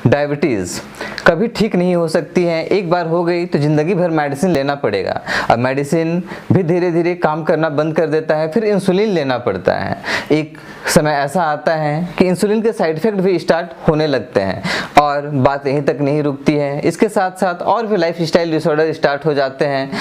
Diabetes कभी ठीक नहीं हो सकती है। एक बार हो गई तो ज़िंदगी भर मेडिसिन लेना पड़ेगा। अब मेडिसिन भी धीरे धीरे काम करना बंद कर देता है, फिर इंसुलिन लेना पड़ता है। एक समय ऐसा आता है कि इंसुलिन के साइड इफ़ेक्ट भी स्टार्ट होने लगते हैं और बात यहीं तक नहीं रुकती है। इसके साथ साथ और भी लाइफ स्टाइल डिसऑर्डर स्टार्ट हो जाते हैं।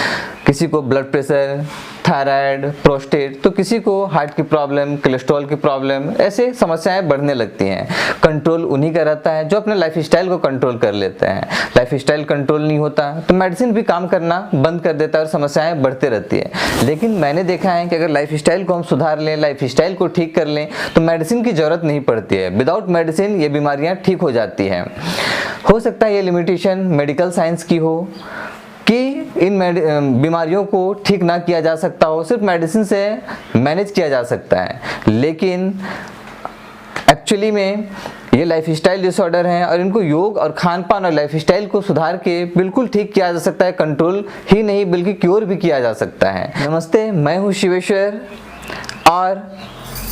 किसी को ब्लड प्रेशर, थायराइड, प्रोस्टेट, तो किसी को हार्ट की प्रॉब्लम, कोलेस्ट्रॉल की प्रॉब्लम, ऐसे समस्याएं बढ़ने लगती हैं। कंट्रोल उन्हीं का रहता है जो अपने लाइफस्टाइल को कंट्रोल कर लेते हैं। लाइफस्टाइल कंट्रोल नहीं होता तो मेडिसिन भी काम करना बंद कर देता है और समस्याएं बढ़ते रहती है। लेकिन मैंने देखा है कि अगर लाइफस्टाइल को हम सुधार लें, लाइफस्टाइल को ठीक कर लें तो मेडिसिन की ज़रूरत नहीं पड़ती है। विदाउट मेडिसिन ये बीमारियाँ ठीक हो जाती हैं। हो सकता है ये लिमिटेशन मेडिकल साइंस की हो कि इन बीमारियों को ठीक ना किया जा सकता हो, सिर्फ मेडिसिन से मैनेज किया जा सकता है। लेकिन एक्चुअली में ये लाइफस्टाइल डिसऑर्डर हैं और इनको योग और खान पान और लाइफस्टाइल को सुधार के बिल्कुल ठीक किया जा सकता है। कंट्रोल ही नहीं बल्कि क्योर भी किया जा सकता है। नमस्ते, मैं हूँ शिवेश्वर और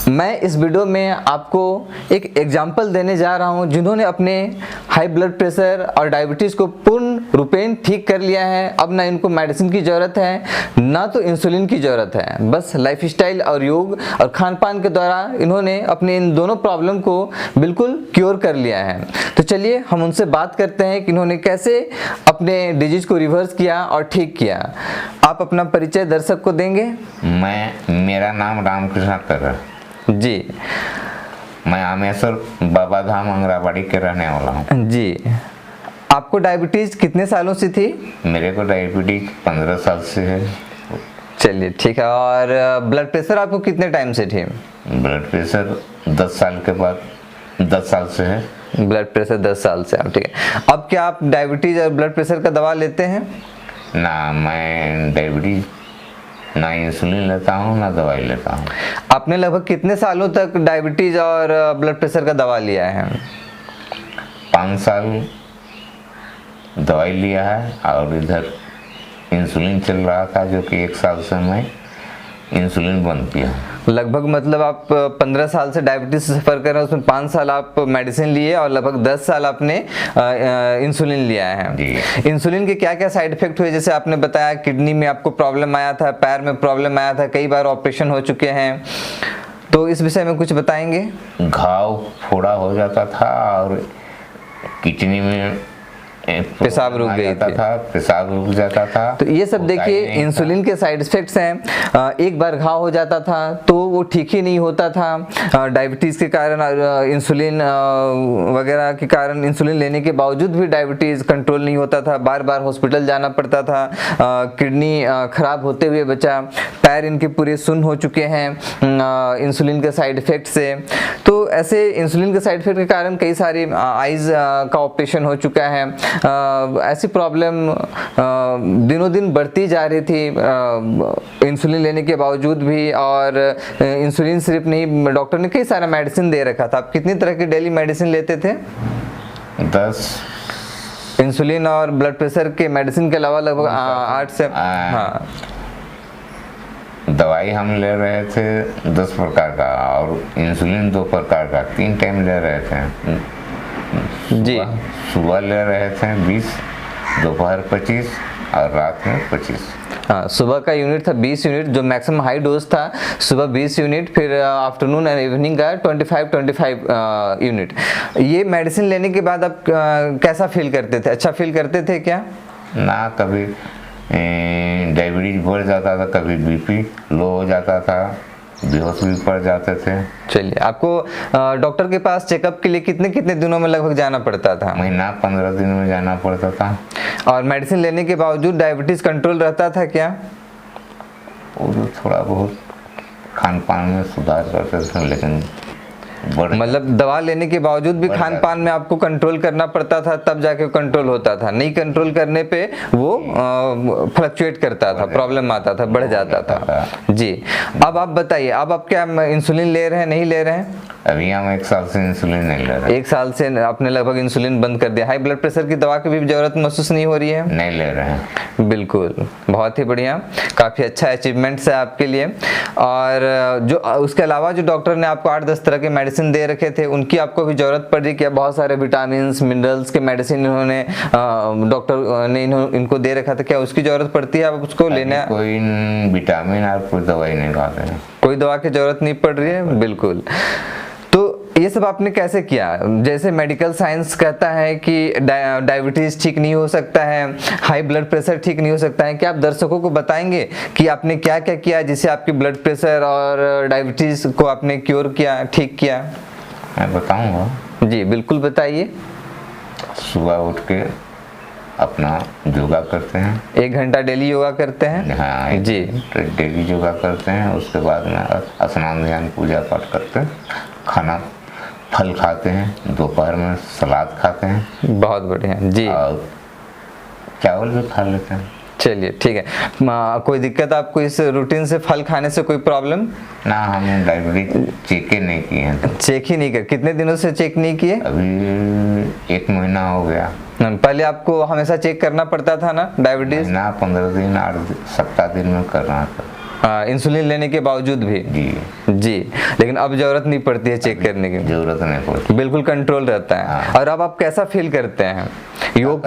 मैं इस वीडियो में आपको एक एग्जाम्पल देने जा रहा हूं जिन्होंने अपने हाई ब्लड प्रेशर और डायबिटीज़ को पूर्ण रूपेण ठीक कर लिया है। अब ना इनको मेडिसिन की ज़रूरत है, ना तो इंसुलिन की ज़रूरत है। बस लाइफस्टाइल और योग और खान पान के द्वारा इन्होंने अपने इन दोनों प्रॉब्लम को बिल्कुल क्योर कर लिया है। तो चलिए हम उनसे बात करते हैं कि इन्होंने कैसे अपने डिजीज़ को रिवर्स किया और ठीक किया। आप अपना परिचय दर्शक को देंगे? मेरा नाम रामकृष्ण कर जी। मैं आमेश्वर बाबा धाम अंगराबाड़ी के रहने वाला हूँ जी। आपको डायबिटीज़ कितने सालों से थी? मेरे को डायबिटीज 15 साल से है। चलिए ठीक है। और ब्लड प्रेशर आपको कितने टाइम से थी? ब्लड प्रेशर 10 साल के बाद 10 साल से है। ब्लड प्रेशर 10 साल से। ठीक है। अब क्या आप डायबिटीज़ और ब्लड प्रेशर का दवा लेते हैं? ना, मैं डायबिटीज ना इंसुलिन लेता हूँ ना दवाई लेता हूँ। आपने लगभग कितने सालों तक डायबिटीज़ और ब्लड प्रेशर का दवा लिया है? 5 साल दवाई लिया है और इधर इंसुलिन चल रहा था, जो कि 1 साल से मैं इंसुलिन बंद किया। लगभग मतलब आप 15 साल से डायबिटीज से सफ़र कर रहे हैं, उसमें 5 साल आप मेडिसिन लिए और लगभग 10 साल आपने इंसुलिन लिया है जी। इंसुलिन के क्या क्या साइड इफेक्ट हुए? जैसे आपने बताया किडनी में आपको प्रॉब्लम आया था, पैर में प्रॉब्लम आया था, कई बार ऑपरेशन हो चुके हैं, तो इस विषय में कुछ बताएंगे? घाव फोड़ा हो जाता था और किडनी में पेशाब रुक गई थी, पेशाब रुक जाता था। तो ये सब देखिए इंसुलिन के साइड इफेक्ट्स हैं। एक बार घाव हो जाता था तो वो ठीक ही नहीं होता था। डायबिटीज़ के कारण इंसुलिन वगैरह के कारण इंसुलिन लेने के बावजूद भी डायबिटीज़ कंट्रोल नहीं होता था, बार बार हॉस्पिटल जाना पड़ता था। किडनी खराब होते हुए बचा, पैर इनके पूरे सुन्न हो चुके हैं इंसुलिन के साइड इफेक्ट से। तो ऐसे इंसुलिन के साइड इफेक्ट के कारण कई सारे आइज़ का ऑपरेशन हो चुका है। ऐसी प्रॉब्लम दिनों दिन बढ़ती जा रही थी इंसुलिन लेने के बावजूद भी। और इंसुलिन सिर्फ नहीं, डॉक्टर ने कई सारा मेडिसिन दे रखा था। आप कितनी तरह की डेली मेडिसिन लेते थे? 10। इंसुलिन और ब्लड प्रेशर के मेडिसिन के अलावा लगभग 8 से हाँ। दवाई हम ले रहे थे 10 प्रकार का और इंसुलिन 2 प्रकार का, 3 टाइम ले रहे थे जी। सुबह ले रहे थे 20, दोपहर 25 और रात में 25। हाँ, सुबह का यूनिट था 20 यूनिट जो मैक्सिमम हाई डोज था, सुबह 20 यूनिट, फिर आफ्टरनून एंड इवनिंग का 25 यूनिट। ये मेडिसिन लेने के बाद आप कैसा फील करते थे? अच्छा फील करते थे क्या? ना, कभी डायबिटीज बढ़ जाता था, कभी बीपी लो हो जाता था, बेहोश भी पड़ जाते थे। चलिए, आपको डॉक्टर के पास चेकअप के लिए कितने कितने दिनों में लगभग जाना पड़ता था? महीना 15 दिन में जाना पड़ता था। और मेडिसिन लेने के बावजूद डायबिटीज कंट्रोल रहता था क्या? वो थोड़ा बहुत खान पान में सुधार करते थे, लेकिन मतलब दवा लेने के बावजूद भी खान पान में आपको कंट्रोल करना पड़ता था, तब जाके कंट्रोल होता था। नहीं कंट्रोल करने पे वो फ्लक्चुएट करता था, प्रॉब्लम आता था, बढ़ जाता था जी। अब आप बताइए, अब आप क्या इंसुलिन ले रहे हैं, नहीं ले रहे हैं? अभी हम 1 साल से इंसुलिन नहीं ले रहे। 1 साल से आपने लगभग इंसुलिन बंद कर दिया। हाई ब्लड प्रेशर की दवा की भी जरूरत महसूस नहीं हो रही है? नहीं ले रहे हैं। बिल्कुल, बहुत ही बढ़िया, काफ़ी अच्छा अचीवमेंट्स है आपके लिए। और जो उसके अलावा जो डॉक्टर ने आपको 8-10 तरह के मेडिसिन मेडिसिन दे रखे थे उनकी आपको भी जरूरत पड़ रही? क्या बहुत सारे विटामिन मिनरल्स के मेडिसिन इन्होंने डॉक्टर ने इनको दे रखा था, क्या उसकी जरूरत पड़ती है? आप उसको लेने कोई विटामिन और कोई दवाई नहीं खाते हैं, कोई दवा की जरूरत नहीं पड़ रही है, बिल्कुल। तो ये सब आपने कैसे किया? जैसे मेडिकल साइंस कहता है कि डायबिटीज ठीक नहीं हो सकता है, हाई ब्लड प्रेशर ठीक नहीं हो सकता है, क्या आप दर्शकों को बताएंगे कि आपने क्या क्या किया जिससे आपकी ब्लड प्रेशर और डायबिटीज को आपने क्योर किया, ठीक किया? मैं बताऊंगा जी बिल्कुल बताइए। सुबह उठ के अपना योगा करते हैं, 1 घंटा डेली योगा करते हैं? हाँ जी डेली योगा करते हैं। उसके बाद में स्नान ध्यान पूजा पाठ करते हैं, खाना फल खाते हैं, दोपहर में सलाद खाते हैं, बहुत बढ़िया जी, और चावल भी खा लेते हैं। चलिए ठीक है। कोई दिक्कत आपको इस रूटीन से, फल खाने से कोई प्रॉब्लम? ना, हमने डायबिटीज चेक ही नहीं किए हैं। चेक ही नहीं कर? कितने दिनों से चेक नहीं किए? अभी 1 महीना हो गया। पहले आपको हमेशा चेक करना पड़ता था ना डायबिटीज? ना, 15 दिन 8 सप्ताह दिन में करना था। इंसुलिन लेने के बावजूद भी? जी, लेकिन अब जरूरत नहीं पड़ती है चेक करने की? जरूरत नहीं पड़ती, बिल्कुल कंट्रोल रहता है। हाँ। और अब आप कैसा फील करते हैं योग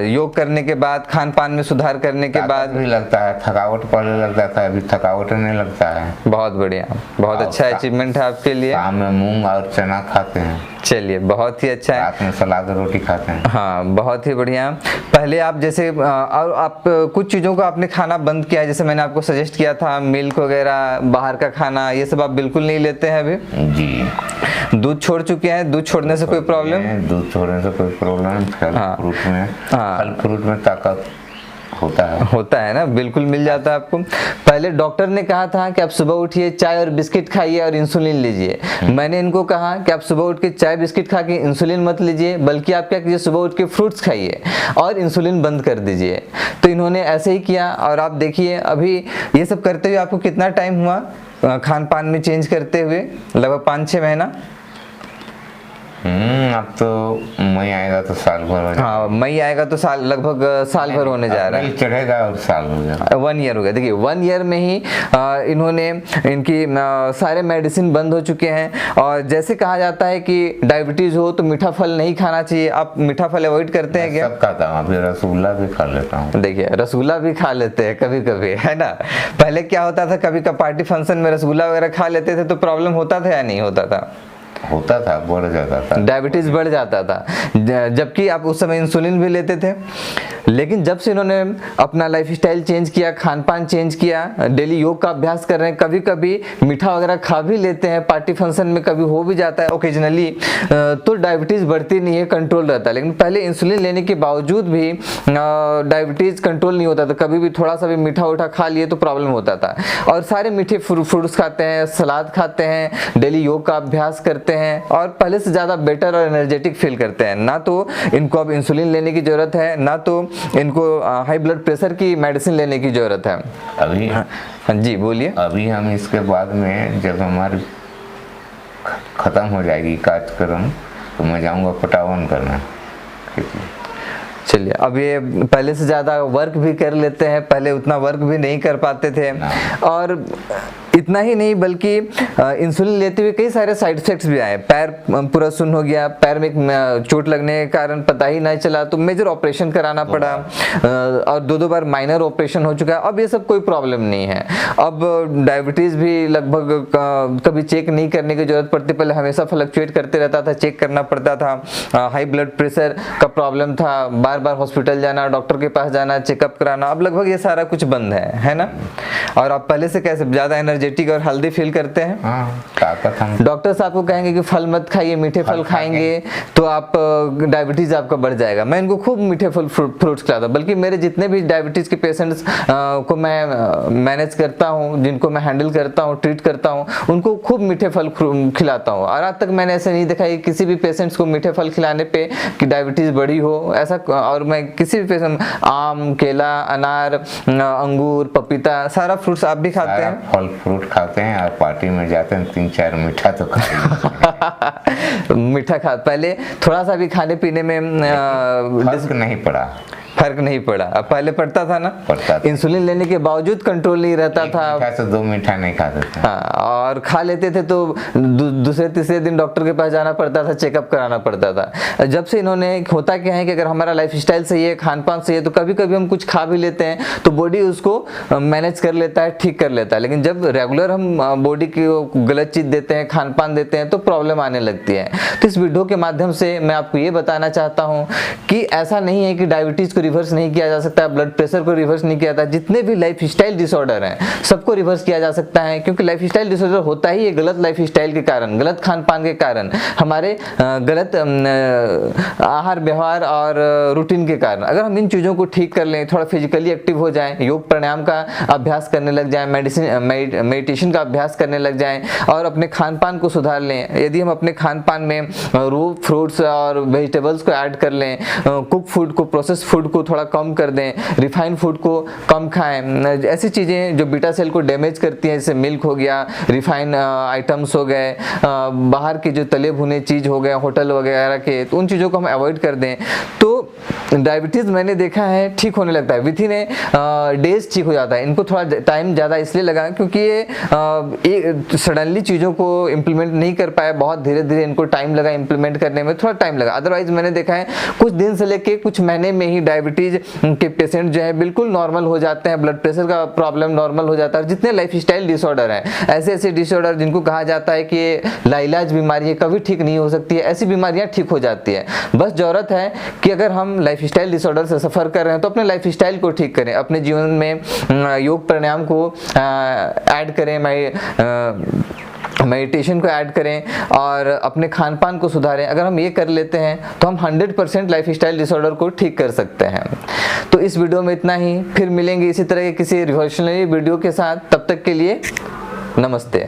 योग करने के बाद, खान पान में सुधार करने के बाद? भी लगता है, थकावट पहले लगता था, अभी थकावट नहीं लगता है। बहुत बढ़िया, बहुत अच्छा अचीवमेंट है आपके लिए। शाम में मूंग और चना खाते हैं। चलिए बहुत ही अच्छा है। रात में सलाद रोटी खाते हैं। हाँ बहुत ही बढ़िया। पहले आप जैसे और आप कुछ चीज़ों को आपने खाना बंद किया है, जैसे मैंने आपको सजेस्ट किया था मिल्क वगैरह, बाहर का खाना, ये सब आप बिल्कुल नहीं लेते हैं अभी? जी। दूध छोड़ चुके हैं? दूध छोड़ने से कोई प्रॉब्लम? दूध छोड़ने से कोई प्रॉब्लम? फल फ्रूट में ताकत होता है ना, बिल्कुल मिल जाता है आपको। पहले डॉक्टर ने कहा था कि आप सुबह उठिए, चाय और बिस्किट खाइए और इंसुलिन लीजिए। मैंने इनको कहा कि आप सुबह उठ के चाय बिस्किट खा के इंसुलिन मत लीजिए, बल्कि आप क्या कीजिए, सुबह उठ के फ्रूट्स खाइए और इंसुलिन बंद कर दीजिए। तो इन्होंने ऐसे ही किया और आप देखिए अभी ये सब करते हुए आपको कितना टाइम हुआ खान पान में चेंज करते हुए? लगभग 5-6 महीना। अब तो मई आएगा तो साल भर हो जाएगा। हाँ मई आएगा तो लगभग साल भर होने जा रहा है। चढ़ेगा और साल हो जाएगा। 1 ईयर हो गया। देखिए 1 ईयर में ही इन्होंने इनकी सारे मेडिसिन बंद हो चुके हैं। और जैसे कहा जाता है कि डायबिटीज हो तो मीठा फल नहीं खाना चाहिए, आप मीठा फल अवॉइड करते हैं क्या? सब खाता हूँ, अभी रसगुल्ला भी खा लेता हूँ। देखिए रसगुल्ला भी खा लेते हैं कभी कभी, है ना। पहले क्या होता था, कभी का पार्टी फंक्शन में रसगुल्ला वगैरह खा लेते थे तो प्रॉब्लम होता था या नहीं होता था? होता था, बढ़ जाता था, डायबिटीज बढ़ जाता था, जबकि आप उस समय इंसुलिन भी लेते थे। लेकिन जब से इन्होंने अपना लाइफस्टाइल चेंज किया, खान पान चेंज किया, डेली योग का अभ्यास कर रहे हैं, कभी कभी मीठा वगैरह खा भी लेते हैं, पार्टी फंक्शन में कभी हो भी जाता है ओकेजनली, तो डायबिटीज बढ़ती नहीं है, कंट्रोल रहता है। लेकिन पहले इंसुलिन लेने के बावजूद भी डायबिटीज कंट्रोल नहीं होता था, कभी भी थोड़ा सा भी मीठा उठा खा लिए तो प्रॉब्लम होता था। और सारे मीठे फ्रूट्स खाते हैं, सलाद खाते हैं, डेली योग का अभ्यास करते हैं और पहले से ज़्यादा बेटर और एनर्जेटिक फील करते हैं। ना तो इनको अब इंसुलिन लेने की ज़रूरत है, ना तो इनको हाई ब्लड प्रेशर की मेडिसिन लेने की ज़रूरत है अभी। हाँ जी बोलिए। अभी हम इसके बाद में जब हमारी ख़त्म हो जाएगी कार्यक्रम तो मैं जाऊंगा पटावन करना। चलिए अब ये पहले से ज़्यादा वर्क भी कर लेते हैं, पहले उतना वर्क भी नहीं कर पाते थे। और इतना ही नहीं बल्कि इंसुलिन लेते हुए कई सारे साइड इफेक्ट्स भी आए। पैर पूरा सुन्न हो गया, पैर में चोट लगने के कारण पता ही नहीं चला तो मेजर ऑपरेशन कराना पड़ा, और 2 बार माइनर ऑपरेशन हो चुका है। अब ये सब कोई प्रॉब्लम नहीं है। अब डायबिटीज़ भी लगभग कभी चेक नहीं करने की जरूरत पड़ती, पहले हमेशा फ्लक्चुएट करते रहता था, चेक करना पड़ता था। हाई ब्लड प्रेशर का प्रॉब्लम था, बार बार हॉस्पिटल जाना, डॉक्टर के पास जाना, चेकअप कराना। अब लगभग ये सारा कुछ बंद है ना। और आप पहले से कैसे ज़्यादा एनर्जेटिक और हेल्दी फील करते हैं। ताकत हम डॉक्टर्स आपको कहेंगे कि फल मत खाइए, मीठे फल खाएंगे तो आप डायबिटीज आपका बढ़ जाएगा। मैं इनको खूब मीठे फल फ्रूट्स खिलाता हूँ, बल्कि मेरे जितने भी डायबिटीज के पेशेंट्स को मैं मैनेज करता हूँ, जिनको मैं हैंडल करता हूँ, ट्रीट करता हूँ, उनको खूब मीठे फल खिलाता हूँ। और आज तक मैंने ऐसे नहीं देखा कि किसी भी पेशेंट्स को मीठे फल खिलाने पे कि डायबिटीज बढ़ी हो ऐसा। और मैं किसी भी पेशेंट, आम, केला, अनार, अंगूर, पपीता, सारा फ्रूट्स आप भी खाते हैं? फल फ्रूट खाते हैं और पार्टी में जाते हैं 3-4 मीठा तो खाते मीठा खा, पहले थोड़ा सा भी खाने पीने में फर्क नहीं पड़ा। फर्क नहीं पड़ा। अब पहले पड़ता था ना, पड़ता था। इंसुलिन लेने के बावजूद कंट्रोल नहीं रहता एक था। मीठा से 2 मीठा नहीं खाते थे। हाँ, और खा लेते थे तो दूसरे तीसरे दिन डॉक्टर के पास जाना पड़ता था, चेकअप कराना पड़ता था। जब से इन्होंने, होता क्या है कि अगर हमारा लाइफस्टाइल सही है, खान पान सही है, तो कभी कभी हम कुछ खा भी लेते हैं तो बॉडी उसको मैनेज कर लेता है, ठीक कर लेता है। लेकिन जब रेगुलर हम बॉडी की गलत चीज देते हैं, खान पान देते हैं, तो प्रॉब्लम आने लगती है। तो इस वीडियो के माध्यम से मैं आपको ये बताना चाहता हूँ कि ऐसा नहीं है कि डायबिटीज को रिवर्स नहीं किया जा सकता, ब्लड प्रेशर को रिवर्स नहीं किया जाता। जितने भी लाइफस्टाइल डिसऑर्डर हैं सबको रिवर्स किया जा सकता है, क्योंकि लाइफस्टाइल डिसऑर्डर होता ही है गलत लाइफस्टाइल के कारण, गलत खान पान के कारण, हमारे गलत आहार व्यवहार और रूटीन के कारण। अगर हम इन चीज़ों को ठीक कर लें, थोड़ा फिजिकली एक्टिव हो जाएं, योग प्राणायाम का अभ्यास करने लग जाएं, मेडिटेशन का अभ्यास करने लग जाएं और अपने खान पान को सुधार लें। यदि हम अपने खान पान में रो फ्रूट्स और वेजिटेबल्स को ऐड कर लें, कुक फूड को, प्रोसेस फूड को थोड़ा कम कर दें, रिफाइंड फूड को कम खाएं, ऐसी चीज़ें जो बीटा सेल को डैमेज करती हैं, जैसे मिल्क हो गया, रिफाइंड आइटम्स हो गए, बाहर के जो तले भुने चीज़ हो गए होटल वगैरह के, तो उन चीज़ों को हम अवॉइड कर दें तो डायबिटीज़ मैंने देखा है ठीक होने लगता है। विथ इन डेज ठीक हो जाता है। इनको थोड़ा टाइम ज़्यादा इसलिए लगा क्योंकि ये सडनली चीज़ों को इम्प्लीमेंट नहीं कर पाए, बहुत धीरे धीरे इनको टाइम लगा इम्प्लीमेंट करने में, थोड़ा टाइम लगा। अदरवाइज मैंने देखा है कुछ दिन से लेके कुछ महीने में ही डायबिटीज़ के पेशेंट जो है बिल्कुल नॉर्मल हो जाते हैं, ब्लड प्रेशर का प्रॉब्लम नॉर्मल हो जाता है। जितने लाइफस्टाइल डिसऑर्डर हैं, ऐसे ऐसे डिसऑर्डर जिनको कहा जाता है कि ये लाइलाज बीमारी है, कभी ठीक नहीं हो सकती है, ऐसी बीमारियां ठीक हो जाती है। बस जरूरत है कि अगर हम लाइफस्टाइल डिसऑर्डर से सफ़र कर रहे हैं तो अपने लाइफस्टाइल को ठीक करें, अपने जीवन में योग प्राणायाम को ऐड करें, मेडिटेशन को ऐड करें और अपने खान पान को सुधारें। अगर हम ये कर लेते हैं तो हम 100% लाइफस्टाइल डिसऑर्डर को ठीक कर सकते हैं। तो इस वीडियो में इतना ही, फिर मिलेंगे इसी तरह के किसी रिवॉल्यूशनरी वीडियो के साथ। तब तक के लिए नमस्ते।